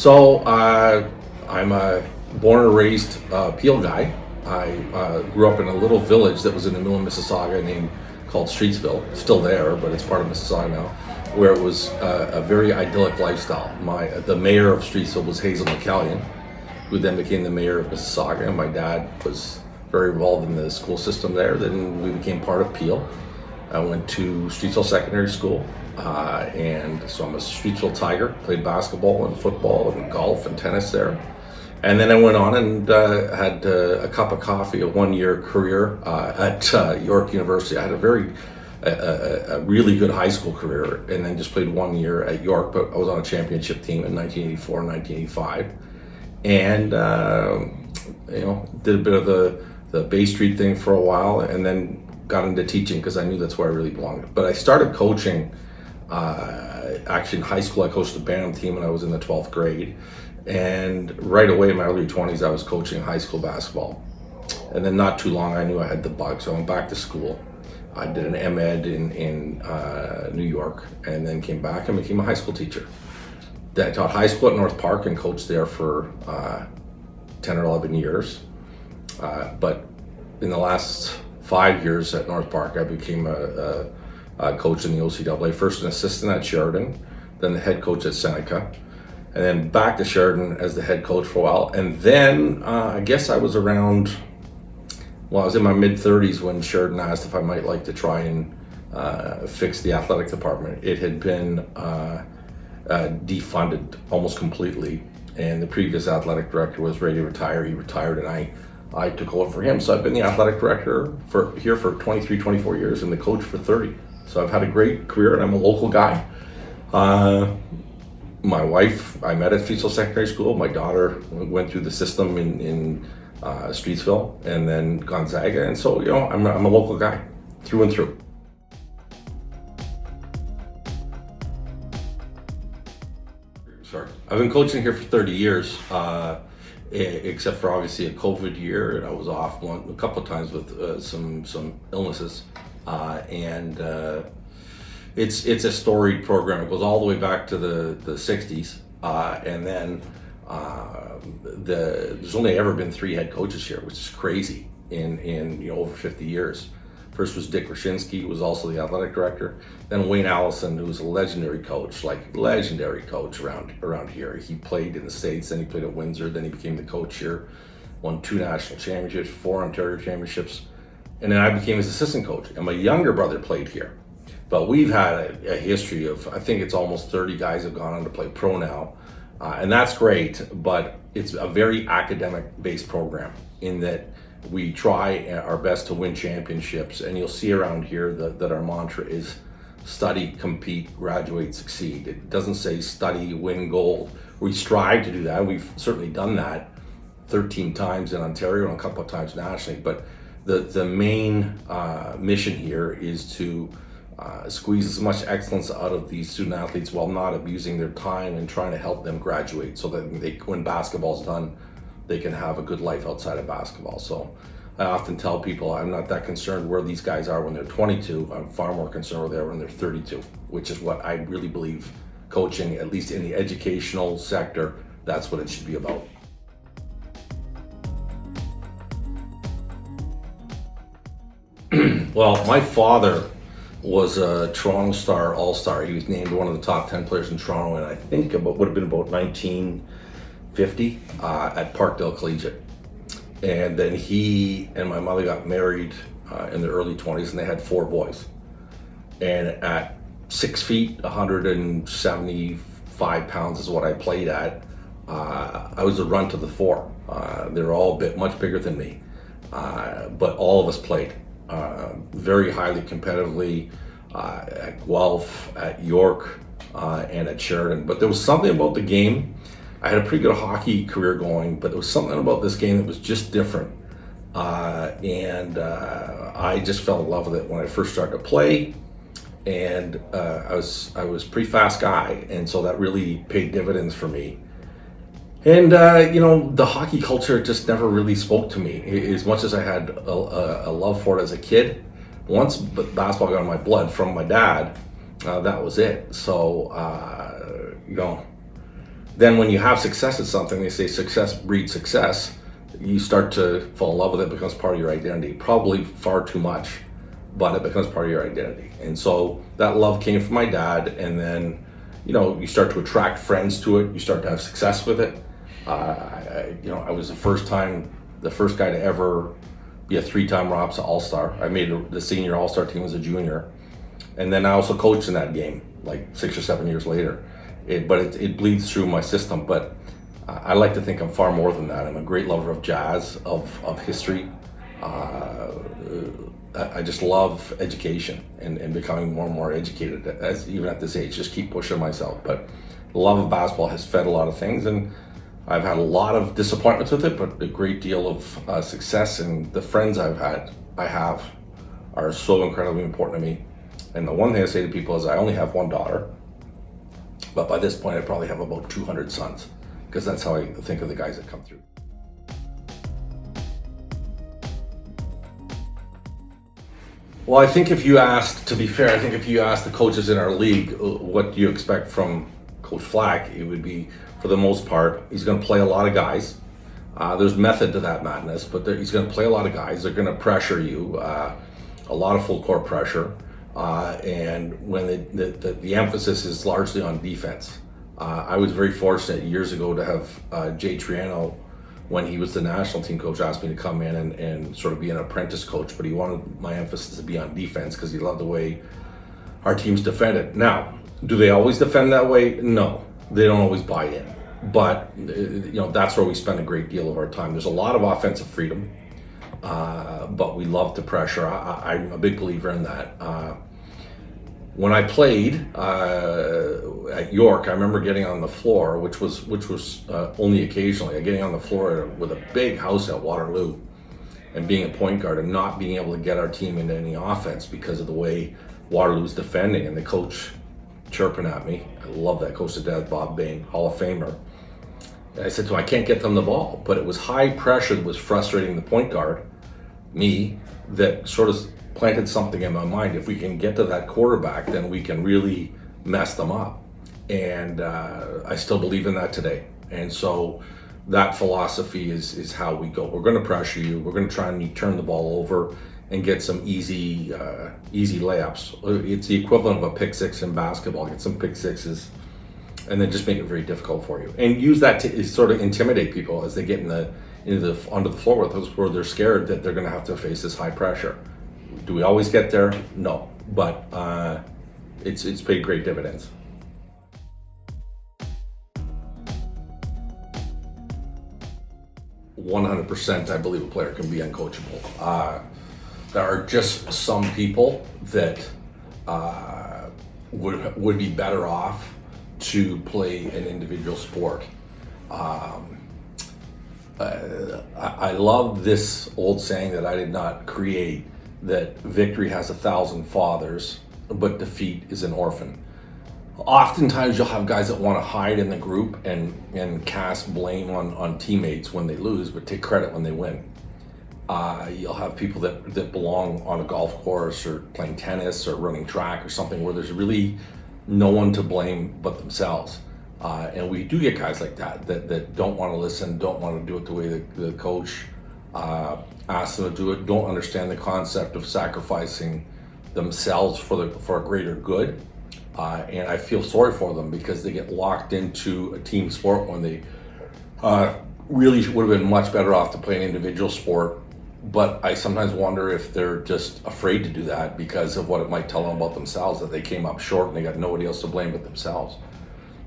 I'm a born and raised Peel guy. I grew up in a little village that was in the middle of Mississauga called Streetsville. It's still there, but it's part of Mississauga now, where it was a very idyllic lifestyle. The mayor of Streetsville was Hazel McCallion, who then became the mayor of Mississauga, and my dad was very involved in the school system there. Then we became part of Peel. I went to Streetsville Secondary School, and so I'm a Streetsville Tiger. Played basketball and football and golf and tennis there. And then I went on and had a cup of coffee, a one-year career at York University. I had a really good high school career, and then just played 1 year at York, but I was on a championship team in 1984 and 1985. And, did a bit of the Bay Street thing for a while, and then got into teaching because I knew that's where I really belonged. But I started coaching, actually in high school. I coached the Bantam team when I was in the 12th grade. And right away in my early 20s, I was coaching high school basketball. And then not too long, I knew I had the bug, so I went back to school. I did an M.Ed in New York, and then came back and became a high school teacher. Then I taught high school at North Park and coached there for 10 or 11 years. But in the last 5 years at North Park, I became a coach in the OCAA, first an assistant at Sheridan, then the head coach at Seneca, and then back to Sheridan as the head coach for a while. And then I guess I was I was in my mid-30s when Sheridan asked if I might like to try and fix the athletic department. It had been defunded almost completely, and the previous athletic director was ready to retire. He retired, and I took over for him. So I've been the athletic director here for 23, 24 years and the coach for 30. So I've had a great career, and I'm a local guy. My wife, I met at Streetsville Secondary School. My daughter went through the system in Streetsville, and then Gonzaga. And so, I'm a local guy through and through. Sorry. I've been coaching here for 30 years, except for obviously a COVID year, and I was off a couple of times with some illnesses. It's a storied program. It goes all the way back to the 60s, and then there's only ever been 3 head coaches here, which is crazy in over 50 years. First was Dick Roshinsky, who was also the athletic director. Then Wayne Allison, who was a legendary coach around here. He played in the States, then he played at Windsor, then he became the coach here, won 2 national championships, 4 Ontario championships, and then I became his assistant coach. And my younger brother played here. But we've had a history of, I think it's almost 30 guys have gone on to play pro now. And that's great, but it's a very academic-based program in that we try our best to win championships. And you'll see around here that our mantra is study, compete, graduate, succeed. It doesn't say study, win gold. We strive to do that. We've certainly done that 13 times in Ontario and a couple of times nationally. But the main mission here is to squeeze as much excellence out of these student athletes while not abusing their time and trying to help them graduate so that when basketball's done, they can have a good life outside of basketball. So I often tell people I'm not that concerned where these guys are when they're 22. I'm far more concerned where they are when they're 32, which is what I really believe coaching, at least in the educational sector, that's what it should be about. Well, my father was a Toronto Star All-Star. He was named one of the top 10 players in Toronto, and I think would have been about 1950 at Parkdale Collegiate. And then he and my mother got married in their early 20s, and they had 4 boys. And at 6 feet, 175 pounds is what I played at. I was a run to the 4. They're all much bigger than me, but all of us played. Very highly competitively at Guelph, at York, and at Sheridan. But there was something about the game. I had a pretty good hockey career going, but there was something about this game that was just different. And I just fell in love with it when I first started to play. And I was a pretty fast guy, and so that really paid dividends for me. And the hockey culture just never really spoke to me. As much as I had a love for it as a kid, once basketball got in my blood from my dad, that was it. So Then when you have success at something, they say success breeds success. You start to fall in love with it, becomes part of your identity. Probably far too much, but it becomes part of your identity. And so that love came from my dad, and then, you start to attract friends to it. You start to have success with it. I was the first guy to ever be a 3-time ROPS All-Star. I made the senior All-Star team as a junior. And then I also coached in that game, like 6 or 7 years later. It bleeds through my system. But I like to think I'm far more than that. I'm a great lover of jazz, of history. I just love education and becoming more and more educated, even at this age. Just keep pushing myself. But the love of basketball has fed a lot of things, and I've had a lot of disappointments with it, but a great deal of success. And the friends I have are so incredibly important to me. And the one thing I say to people is I only have one daughter, but by this point I probably have about 200 sons, because that's how I think of the guys that come through. Well, I think if you asked the coaches in our league, what do you expect from Coach Flack, it would be, for the most part, he's going to play a lot of guys. There's method to that madness, but he's going to play a lot of guys. They're going to pressure you, a lot of full court pressure. And when the emphasis is largely on defense. I was very fortunate years ago to have Jay Triano, when he was the national team coach, asked me to come in and sort of be an apprentice coach, but he wanted my emphasis to be on defense because he loved the way our teams defended. Now, do they always defend that way? No, they don't always buy in. But that's where we spend a great deal of our time. There's a lot of offensive freedom, but we love to pressure. I'm a big believer in that. When I played at York, I remember getting on the floor, which was only occasionally, getting on the floor with a big house at Waterloo and being a point guard and not being able to get our team into any offense because of the way Waterloo was defending, and the coach chirping at me. I love that coach to death, Bob Bain, Hall of Famer. And I said to him, I can't get them the ball, but it was high pressure that was frustrating the point guard, me, that sort of planted something in my mind. If we can get to that quarterback, then we can really mess them up. And I still believe in that today. And so that philosophy is how we go. We're going to pressure you. We're going to try and turn the ball over and get some easy layups. It's the equivalent of a pick six in basketball. Get some pick sixes, and then just make it very difficult for you. And use that to sort of intimidate people as they get onto the floor with us, where they're scared that they're going to have to face this high pressure. Do we always get there? No, but it's paid great dividends. %, I believe a player can be uncoachable. There are just some people that would be better off to play an individual sport. I love this old saying that I did not create, that victory has 1,000 fathers, but defeat is an orphan. Oftentimes you'll have guys that want to hide in the group and cast blame on teammates when they lose, but take credit when they win. You'll have people that belong on a golf course or playing tennis or running track or something where there's really no one to blame but themselves. And we do get guys like that don't want to listen, don't want to do it the way the coach asks them to do it, don't understand the concept of sacrificing themselves for a greater good. And I feel sorry for them because they get locked into a team sport when they really would have been much better off to play an individual sport. But I sometimes wonder if they're just afraid to do that because of what it might tell them about themselves, that they came up short and they got nobody else to blame but themselves.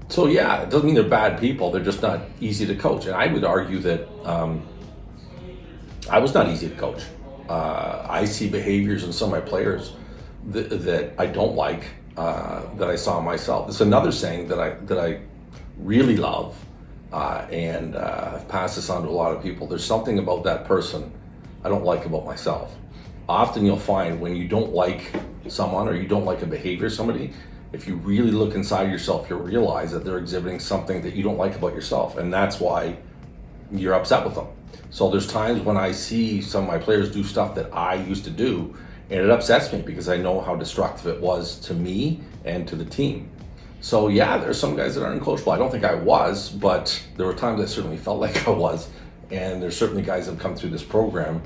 So yeah, it doesn't mean they're bad people, they're just not easy to coach. And I would argue that I was not easy to coach. I see behaviors in some of my players that I don't like, that I saw myself. It's another saying that I really love, and I've passed this on to a lot of people. There's something about that person I don't like about myself. Often you'll find when you don't like someone or you don't like a behavior of somebody, if you really look inside yourself, you'll realize that they're exhibiting something that you don't like about yourself, and that's why you're upset with them. So there's times when I see some of my players do stuff that I used to do, and it upsets me because I know how destructive it was to me and to the team. So yeah, there's some guys that aren't coachable. I don't think I was, but there were times I certainly felt like I was. And there's certainly guys that have come through this program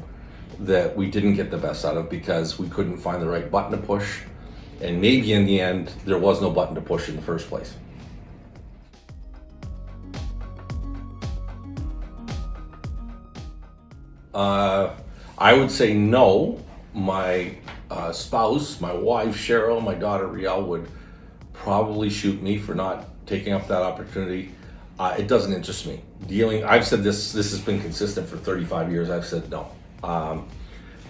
that we didn't get the best out of because we couldn't find the right button to push. And maybe in the end, there was no button to push in the first place. I would say no. My spouse, my wife Cheryl, my daughter Riel would probably shoot me for not taking up that opportunity. It doesn't interest me. I've said this has been consistent for 35 years. I've said no.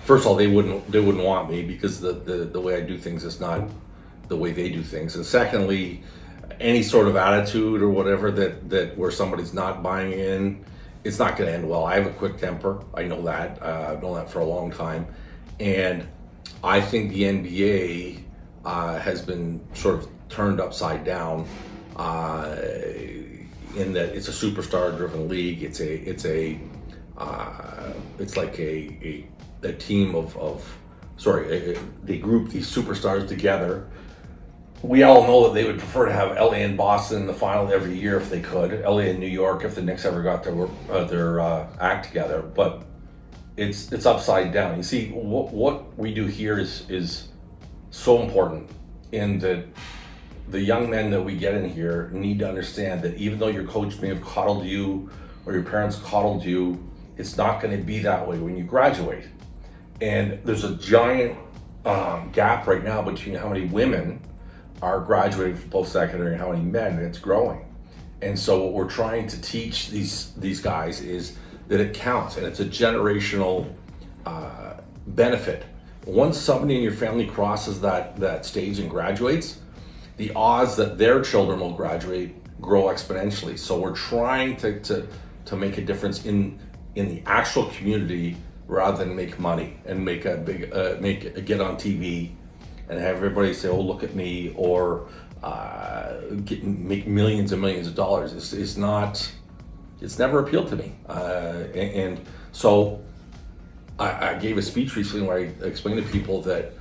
First of all, they wouldn't want me because the way I do things is not the way they do things. And secondly, any sort of attitude or whatever that where somebody's not buying in, it's not going to end well. I have a quick temper. I know that. I've known that for a long time. And I think the NBA has been sort of turned upside down in that it's a superstar-driven league. It's like a team they group these superstars together. We all know that they would prefer to have LA and Boston in the final every year if they could. LA and New York if the Knicks ever got their act together. But it's upside down. You see, what we do here is so important in that the young men that we get in here need to understand that even though your coach may have coddled you or your parents coddled you, it's not going to be that way when you graduate. And there's a giant gap right now between how many women are graduating from post-secondary and how many men, and it's growing. And so what we're trying to teach these guys is that it counts, and it's a generational benefit. Once somebody in your family crosses that stage and graduates, the odds that their children will graduate grow exponentially. So we're trying to make a difference in the actual community rather than make money and make a big get on TV and have everybody say, "Oh, look at me," or make millions and millions of dollars. It's never appealed to me. And so I gave a speech recently where I explained to people that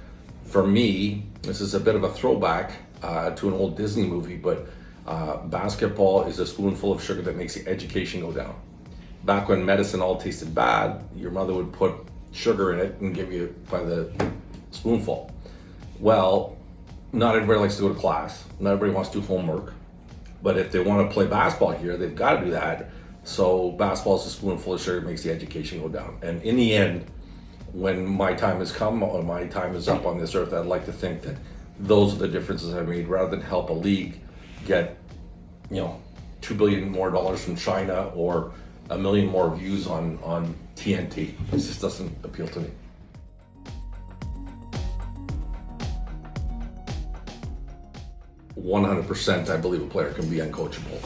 for me, this is a bit of a throwback to an old Disney movie, but basketball is a spoonful of sugar that makes the education go down. Back when medicine all tasted bad, your mother would put sugar in it and give you by the spoonful. Well, not everybody likes to go to class. Not everybody wants to do homework. But if they want to play basketball here, they've got to do that. So basketball is a spoonful of sugar that makes the education go down. And in the end, when my time has come or my time is up on this earth, I'd like to think that those are the differences I made rather than help a league get, $2 billion more from China or 1 million more views on TNT. It just doesn't appeal to me. "100%, I believe a player can be uncoachable.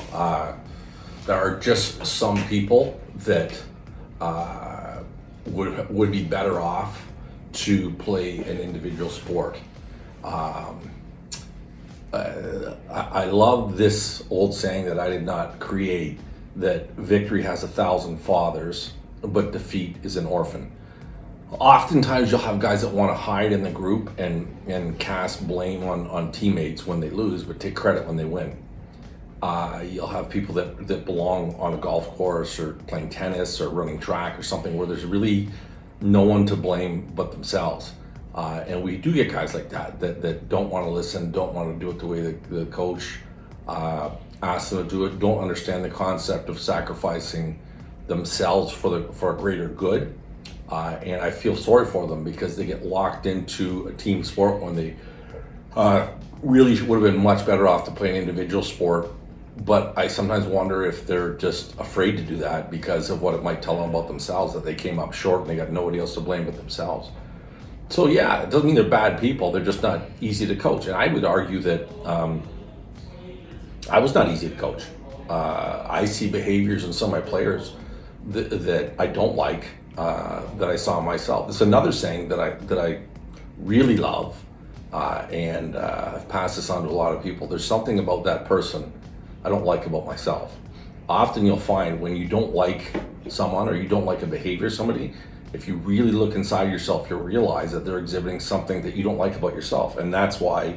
There are just some people that would be better off to play an individual sport. I love this old saying that I did not create, that victory has 1,000 fathers, but defeat is an orphan. Oftentimes you'll have guys that want to hide in the group and cast blame on teammates when they lose, but take credit when they win. You'll have people that belong on a golf course or playing tennis or running track or something where there's really no one to blame but themselves. And we do get guys like that don't want to listen, don't want to do it the way the coach asks them to do it, don't understand the concept of sacrificing themselves for a greater good. And I feel sorry for them because they get locked into a team sport when they really would have been much better off to play an individual sport. But I sometimes wonder if they're just afraid to do that because of what it might tell them about themselves, that they came up short and they got nobody else to blame but themselves. So yeah, it doesn't mean they're bad people, they're just not easy to coach. And I would argue that I was not easy to coach. I see behaviors in some of my players that I don't like, that I saw myself. It's another saying that I really love, and I've passed this on to a lot of people. There's something about that person I don't like about myself. Often you'll find when you don't like someone or you don't like a behavior of somebody, if you really look inside yourself, you'll realize that they're exhibiting something that you don't like about yourself, and that's why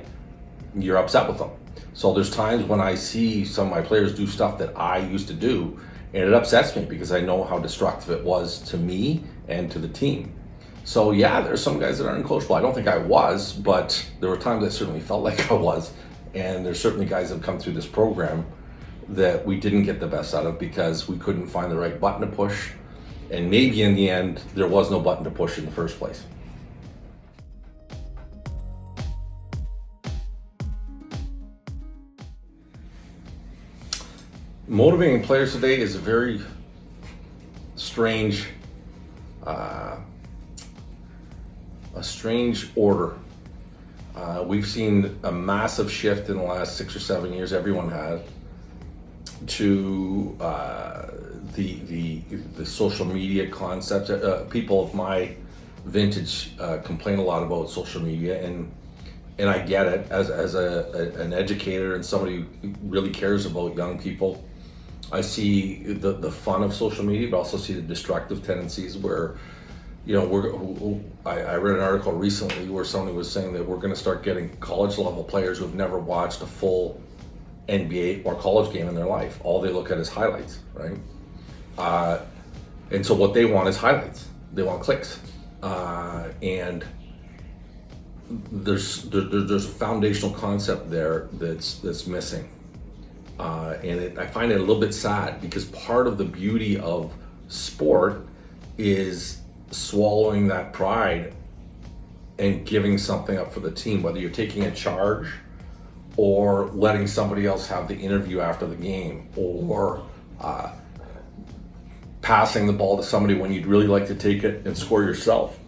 you're upset with them. So there's times when I see some of my players do stuff that I used to do, and it upsets me because I know how destructive it was to me and to the team. So yeah, there's some guys that aren't coachable. I don't think I was, but there were times I certainly felt like I was. And there's certainly guys that have come through this program that we didn't get the best out of because we couldn't find the right button to push. And maybe in the end, there was no button to push in the first place. Motivating players today is a very strange, a strange order. We've seen a massive shift in the last 6 or 7 years. Everyone has to the social media concepts. People of my vintage complain a lot about social media, and I get it as an educator and somebody who really cares about young people. I see the fun of social media, but also see the destructive tendencies where, you know, I read an article recently where somebody was saying that we're going to start getting college level players who've never watched a full NBA or college game in their life. All they look at is highlights, right? And so what they want is highlights. They want clicks, and there's a foundational concept there that's missing. I find it a little bit sad because part of the beauty of sport is swallowing that pride and giving something up for the team, whether you're taking a charge or letting somebody else have the interview after the game, or passing the ball to somebody when you'd really like to take it and score yourself.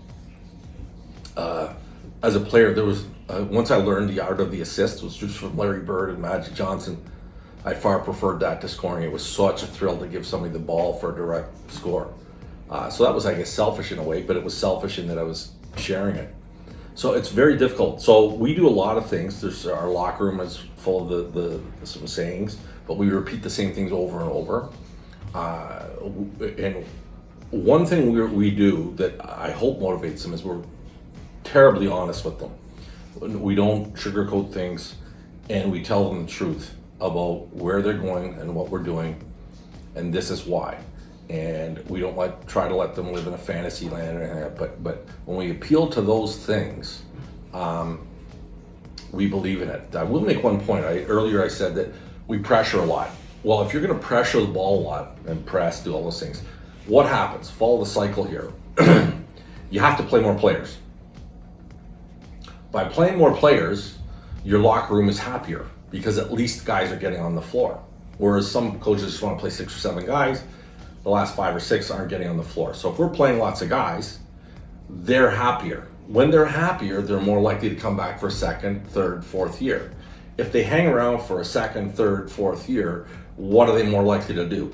As a player, there was once I learned the art of the assist, was just from Larry Bird and Magic Johnson. I far preferred that to scoring. It was such a thrill to give somebody the ball for a direct score. So that was, I guess, selfish in a way, but it was selfish in that I was sharing it. So it's very difficult. So we do a lot of things. There's our locker room is full of some sayings, but we repeat the same things over and over. And one thing we do that I hope motivates them is we're terribly honest with them. We don't sugarcoat things, and we tell them the truth about where they're going and what we're doing, and this is why. And we don't try to let them live in a fantasy land or anything like that. But when we appeal to those things, we believe in it. I will make one point. Earlier I said that we pressure a lot. Well, if you're going to pressure the ball a lot and press, do all those things, what happens? Follow the cycle here. You have to play more players. By playing more players, your locker room is happier because at least guys are getting on the floor. Whereas some coaches just want to play 6 or 7 guys, the last 5 or 6 aren't getting on the floor. So if we're playing lots of guys, they're happier. When they're happier, they're more likely to come back for a second, third, fourth year. If they hang around for a second, third, fourth year, what are they more likely to do?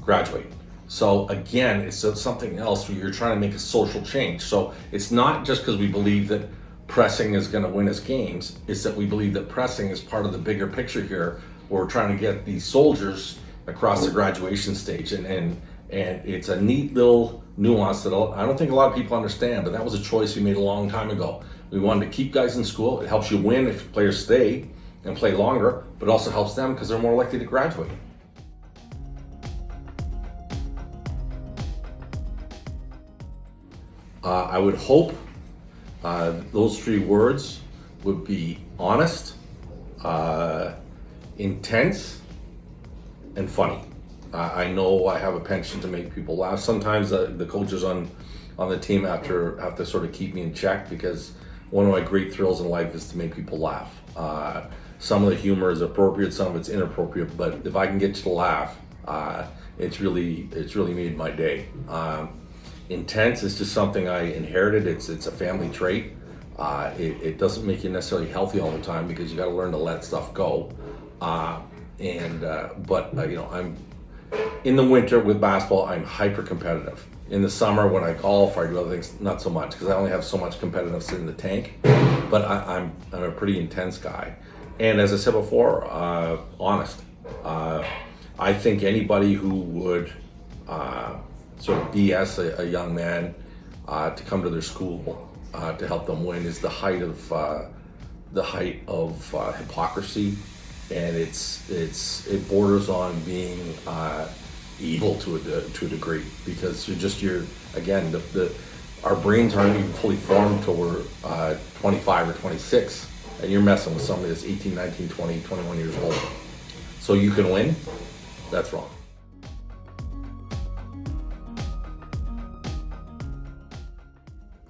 Graduate. So again, it's something else where you're trying to make a social change. So it's not just because we believe that pressing is going to win us games, it's that we believe that pressing is part of the bigger picture here, where we're trying to get these soldiers across the graduation stage. And it's a neat little nuance that I don't think a lot of people understand, but that was a choice we made a long time ago. We wanted to keep guys in school. It helps you win if players stay and play longer, but also helps them because they're more likely to graduate. I would hope those 3 words would be honest, intense, and funny. I know I have a penchant to make people laugh. Sometimes the coaches on the team have to sort of keep me in check, because one of my great thrills in life is to make people laugh. Some of the humor is appropriate, some of it's inappropriate, but if I can get you to laugh, it's really made my day. Intense is just something I inherited. It's a family trait. It doesn't make you necessarily healthy all the time, because you got to learn to let stuff go. But I'm in the winter with basketball. I'm hyper competitive. In the summer when I golf or I do other things, not so much, because I only have so much competitiveness in the tank. But I'm a pretty intense guy. And as I said before, honest. I think anybody who would sort of BS a young man to come to their school to help them win is the height of hypocrisy and it borders on being evil to a degree, because you're again, our brains aren't even fully formed till we're 25 or 26, and you're messing with somebody that's 18, 19, 20, 21 years old. So you can win? That's wrong.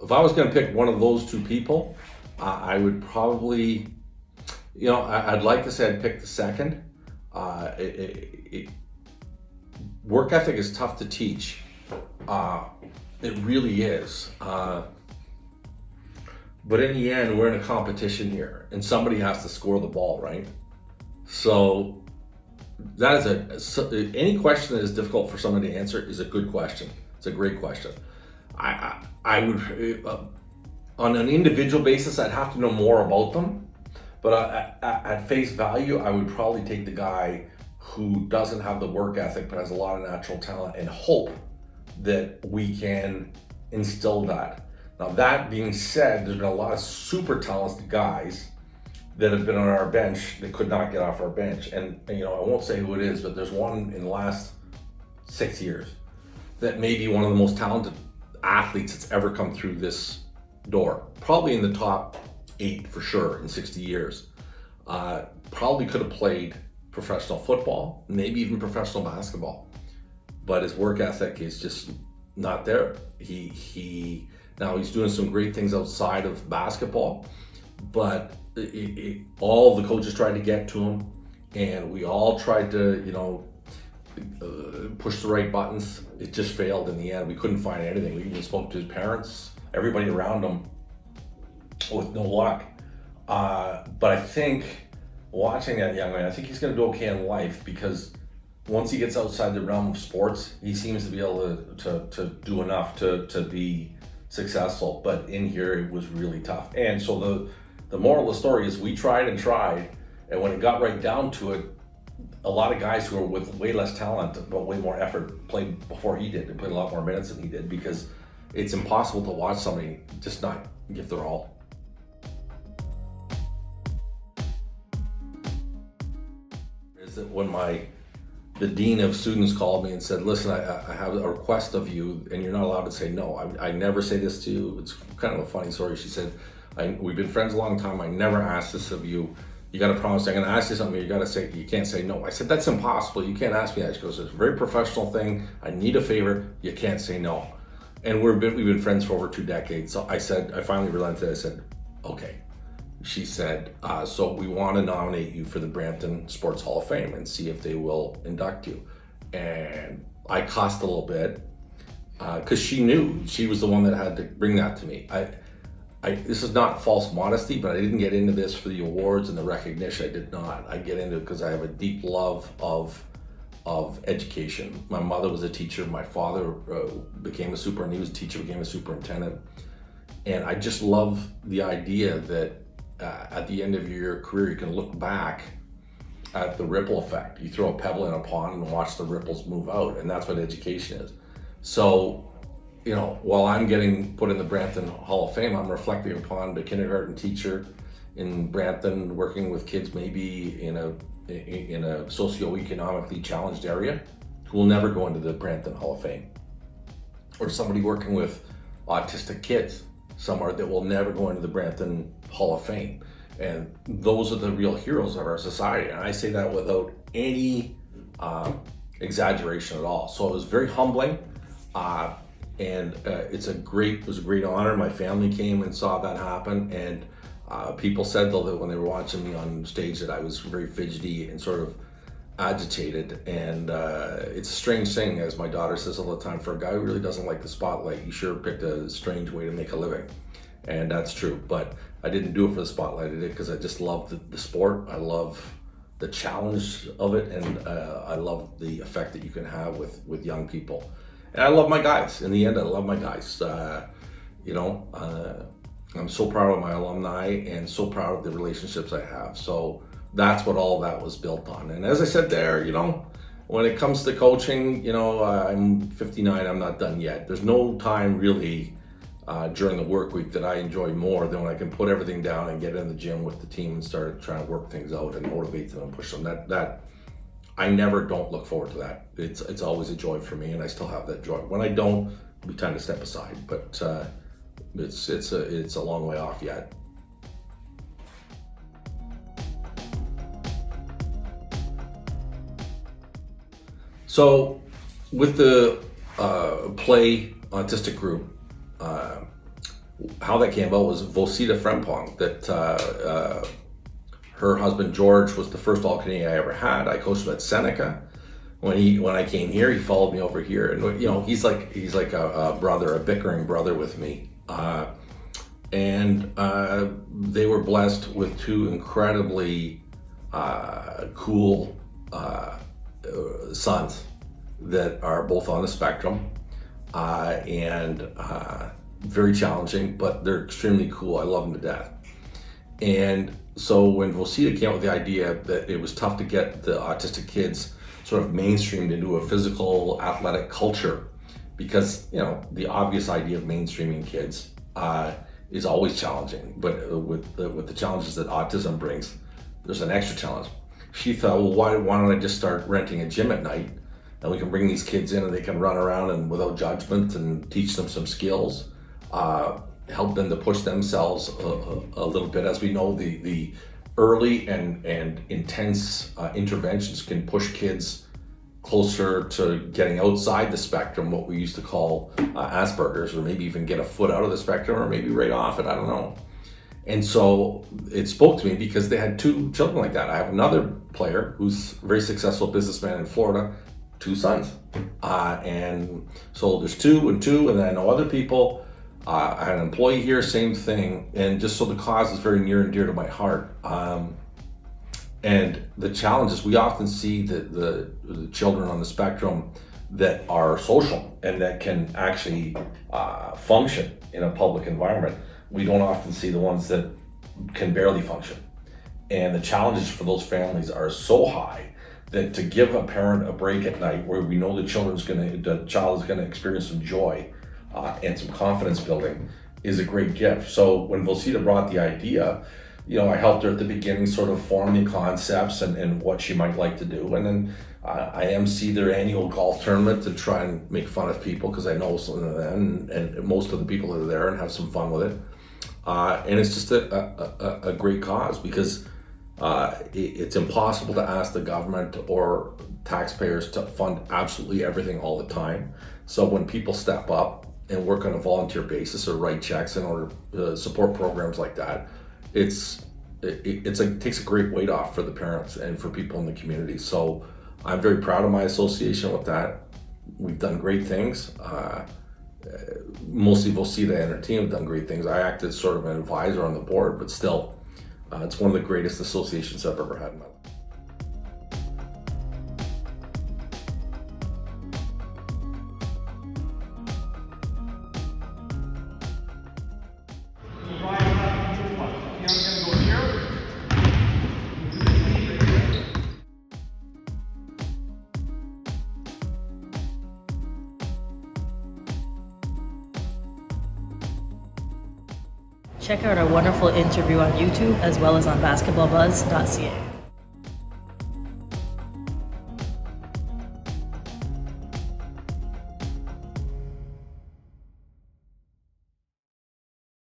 If I was going to pick one of those two people, I would probably, I'd like to say I'd pick the second. Work ethic is tough to teach. It really is. But in the end, we're in a competition here, and somebody has to score the ball, right? So that is any question that is difficult for somebody to answer is a good question. It's a great question. I would, on an individual basis, I'd have to know more about them. But at face value, I would probably take the guy who doesn't have the work ethic but has a lot of natural talent, and hope that we can instill that. Now, that being said, there's been a lot of super talented guys that have been on our bench that could not get off our bench. And I won't say who it is, but there's one in the last 6 years that may be one of the most talented athletes that's ever come through this door. Probably in the top 8 for sure in 60 years. Probably could have played professional football, maybe even professional basketball, but his work ethic is just not there. Now he's doing some great things outside of basketball, but all the coaches tried to get to him, and we all tried to, push the right buttons. It just failed in the end. We couldn't find anything. We even spoke to his parents, everybody around him, with no luck. But I think watching that young man, I think he's going to do okay in life, because once he gets outside the realm of sports, he seems to be able to do enough to be successful. But in here, it was really tough. And so the moral of the story is we tried and tried, and when it got right down to it, a lot of guys who are with way less talent but way more effort played before he did. They played a lot more minutes than he did, because it's impossible to watch somebody just not give their all. Is that when the dean of students called me and said, listen, I have a request of you, and you're not allowed to say no. I never say this to you. It's kind of a funny story. She said, we've been friends a long time. I never asked this of you. You got to promise I'm going to ask you something. You got to say, you can't say no. I said, that's impossible. You can't ask me that. She goes, it's a very professional thing. I need a favor. You can't say no. And we've been friends for over 2 decades. So I finally relented. I said, okay. She said, so we want to nominate you for the Brampton Sports Hall of Fame and see if they will induct you. And I cussed a little bit, because she knew she was the one that had to bring that to me. This is not false modesty, but I didn't get into this for the awards and the recognition. I did not. I get into it because I have a deep love of education. My mother was a teacher. My father became a super, and he was a teacher, became a superintendent. And I just love the idea that at the end of your career, you can look back at the ripple effect. You throw a pebble in a pond and watch the ripples move out, and that's what education is. So, while I'm getting put in the Brampton Hall of Fame, I'm reflecting upon the kindergarten teacher in Brampton, working with kids maybe in a socioeconomically challenged area, who will never go into the Brampton Hall of Fame. Or somebody working with autistic kids somewhere that will never go into the Brampton Hall of Fame. And those are the real heroes of our society. And I say that without any exaggeration at all. So it was very humbling. And it was a great honor. My family came and saw that happen. And people said, though, that when they were watching me on stage, that I was very fidgety and sort of agitated. And it's a strange thing, as my daughter says all the time, for a guy who really doesn't like the spotlight, you sure picked a strange way to make a living. And that's true. But I didn't do it for the spotlight. I did it because I just love the sport. I love the challenge of it. And I love the effect that you can have with young people. And I love my guys. In the end, I love my guys. I'm so proud of my alumni and so proud of the relationships I have. So that's what all that was built on. And as I said there, when it comes to coaching, I'm 59, I'm not done yet. There's no time really during the work week that I enjoy more than when I can put everything down and get in the gym with the team and start trying to work things out and motivate them and push them. That I never don't look forward to that. It's always a joy for me, and I still have that joy. When I don't, it'll be time to step aside. But it's a long way off yet. So with the play autistic group, how that came about was Vosita Frempong, that her husband George was the first All-Canadian I ever had. I coached him at Seneca. When I came here, he followed me over here, and he's like a brother, a bickering brother with me. And they were blessed with two incredibly cool sons that are both on the spectrum and very challenging, but they're extremely cool. I love them to death. And so when Vosita came up with the idea that it was tough to get the autistic kids sort of mainstreamed into a physical athletic culture, because the obvious idea of mainstreaming kids is always challenging, but with the challenges that autism brings, there's an extra challenge. She thought, well, why don't I just start renting a gym at night, and we can bring these kids in and they can run around and without judgment and teach them some skills, help them to push themselves a little bit. As we know, the early and intense interventions can push kids closer to getting outside the spectrum, what we used to call Asperger's, or maybe even get a foot out of the spectrum, or maybe right off it, I don't know. And so it spoke to me because they had two children like that. I have another player who's a very successful businessman in Florida, two sons. And so there's two, and then I know other people. I had an employee here, same thing. And just so the cause is very near and dear to my heart. And the challenges, we often see the children on the spectrum that are social and that can actually function in a public environment. We don't often see the ones that can barely function. And the challenges for those families are so high that to give a parent a break at night where we know the child is going to experience some joy and some confidence building is a great gift. So when Vosita brought the idea, I helped her at the beginning sort of form the concepts and what she might like to do. And then I MC their annual golf tournament to try and make fun of people, because I know some of them and most of the people that are there, and have some fun with it. And it's just a great cause, because it's impossible to ask the government or taxpayers to fund absolutely everything all the time. So when people step up and work on a volunteer basis or write checks in order to support programs like that, it takes a great weight off for the parents and for people in the community. So I'm very proud of my association with that. We've done great things. Mostly Vosita and her team have done great things. I acted sort of an advisor on the board, but still, it's one of the greatest associations I've ever had in my life. Check out our wonderful interview on YouTube as well as on BasketballBuzz.ca.